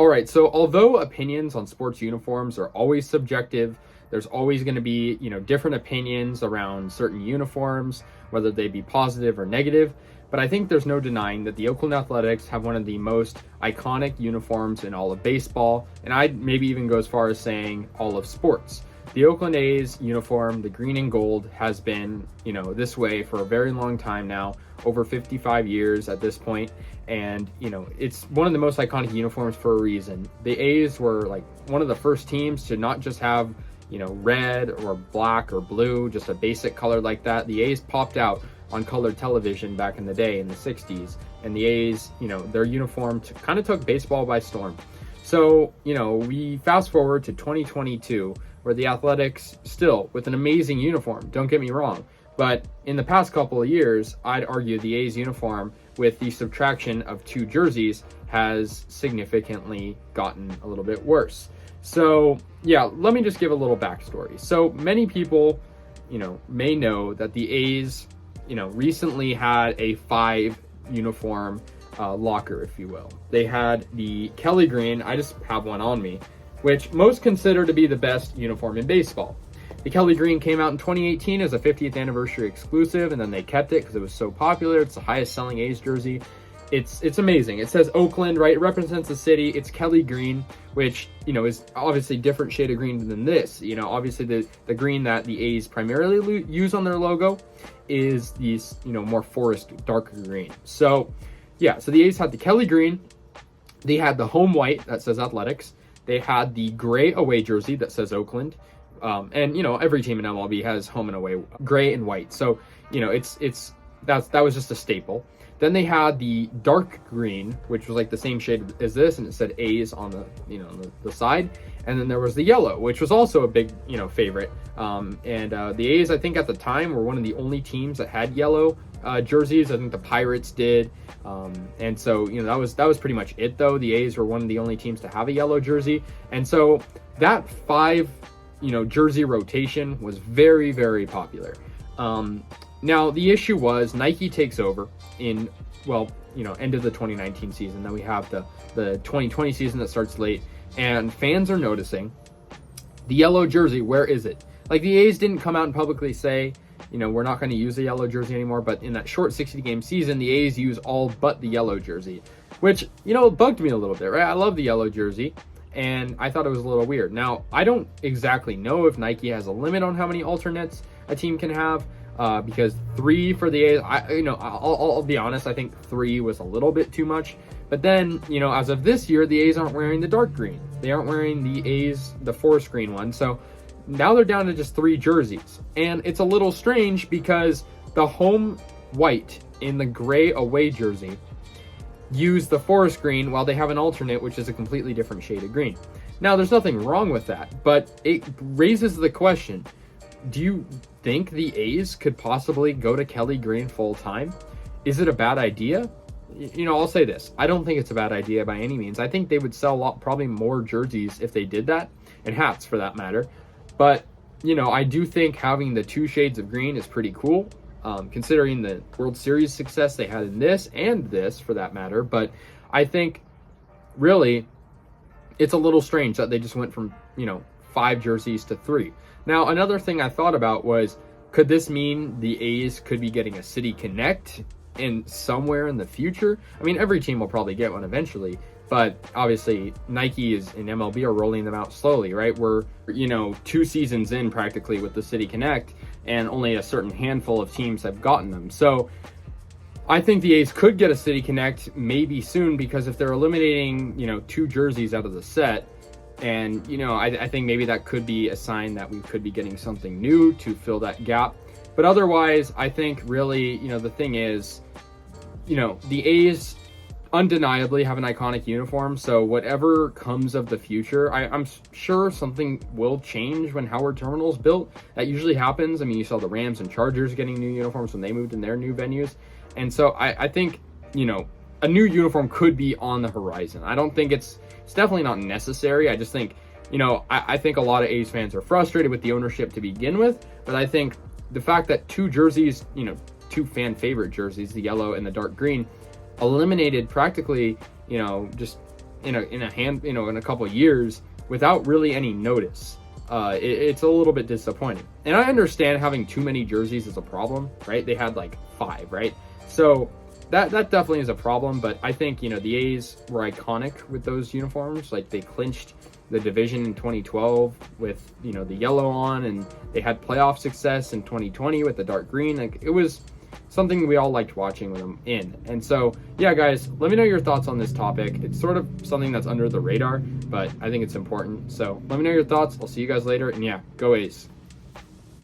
All right, so although opinions on sports uniforms are always subjective, there's always going to be, different opinions around certain uniforms, whether they be positive or negative. But I think there's no denying that the Oakland Athletics have one of the most iconic uniforms in all of baseball, and I'd maybe even go as far as saying all of sports. The Oakland A's uniform, the green and gold, has been, this way for a very long time now, over 55 years at this point. And, it's one of the most iconic uniforms for a reason. The A's were like one of the first teams to not just have, red or black or blue, just a basic color like that. The A's popped out on colored television back in the day in the 60s. And the A's, their uniform kind of took baseball by storm. So, we fast forward to 2022, where the Athletics still with an amazing uniform, don't get me wrong. But in the past couple of years, I'd argue the A's uniform, with the subtraction of 2 jerseys, has significantly gotten a little bit worse. So, yeah, let me just give a little backstory. So many people, may know that the A's, recently had a 5 uniform locker, if you will. They had the Kelly green, I just have one on me, which most consider to be the best uniform in baseball. The Kelly green came out in 2018 as a 50th anniversary exclusive, and then they kept it because it was so popular. It's the highest selling A's jersey. It's amazing. It says Oakland, right? It represents the city. It's Kelly green, which, is obviously different shade of green than this. Obviously the green that the A's primarily use on their logo is these, more forest darker green. So, yeah, so the A's had the Kelly green. They had the home white that says Athletics. They had the gray away jersey that says Oakland. And every team in MLB has home and away gray and white. So, that was just a staple. Then they had the dark green, which was like the same shade as this, and it said A's on the, the side. And then there was the yellow, which was also a big, favorite. The A's, I think at the time, were one of the only teams that had yellow jerseys. I think the Pirates did. And so, that was pretty much it, though. The A's were one of the only teams to have a yellow jersey. And so that 5 jersey rotation was very, very popular. Now, the issue was Nike takes over in, end of the 2019 season. Then we have the 2020 season that starts late, and fans are noticing the yellow jersey. Where is it? Like, the A's didn't come out and publicly say, we're not going to use the yellow jersey anymore. But in that short 60-game season, the A's use all but the yellow jersey, which, bugged me a little bit, right? I love the yellow jersey, and I thought it was a little weird. Now, I don't exactly know if Nike has a limit on how many alternates a team can have, because 3 for the A's, I'll be honest, I think 3 was a little bit too much. But then, as of this year, the A's aren't wearing the dark green. They aren't wearing the forest green one. So now they're down to just 3 jerseys. And it's a little strange because the home white in the gray away jersey use the forest green, while they have an alternate, which is a completely different shade of green. Now, there's nothing wrong with that, but it raises the question, do you think the A's could possibly go to Kelly green full time? Is it a bad idea? I'll say this. I don't think it's a bad idea by any means. I think they would sell probably more jerseys if they did that, and hats for that matter. But, I do think having the 2 shades of green is pretty cool. Considering the World Series success they had in this and this for that matter. But I think really it's a little strange that they just went from, 5 jerseys to 3. Now, another thing I thought about was, could this mean the A's could be getting a City Connect somewhere in the future? I mean, every team will probably get one eventually, but obviously Nike and MLB are rolling them out slowly, right? We're, 2 seasons in practically with the City Connect, and only a certain handful of teams have gotten them. So I think the A's could get a City Connect maybe soon, because if they're eliminating, 2 jerseys out of the set, and, I think maybe that could be a sign that we could be getting something new to fill that gap. But otherwise, I think really, the thing is, the A's undeniably have an iconic uniform. So whatever comes of the future, I'm sure something will change when Howard Terminal is built. That usually happens. I mean, you saw the Rams and Chargers getting new uniforms when they moved in their new venues. And so I think, a new uniform could be on the horizon. I don't think it's definitely not necessary. I just think, I think a lot of A's fans are frustrated with the ownership to begin with. But I think the fact that 2 jerseys, 2 fan favorite jerseys, the yellow and the dark green, eliminated practically, just in a couple of years without really any notice. It's a little bit disappointing. And I understand having too many jerseys is a problem, right? They had like 5, right? So that definitely is a problem, but I think, the A's were iconic with those uniforms. Like, they clinched the division in 2012 with, the yellow on, and they had playoff success in 2020 with the dark green. Like, it was something we all liked watching with them in. And so, yeah, guys, let me know your thoughts on this topic. It's sort of something that's under the radar, but I think it's important. So let me know your thoughts. I'll see you guys later, and yeah, go A's.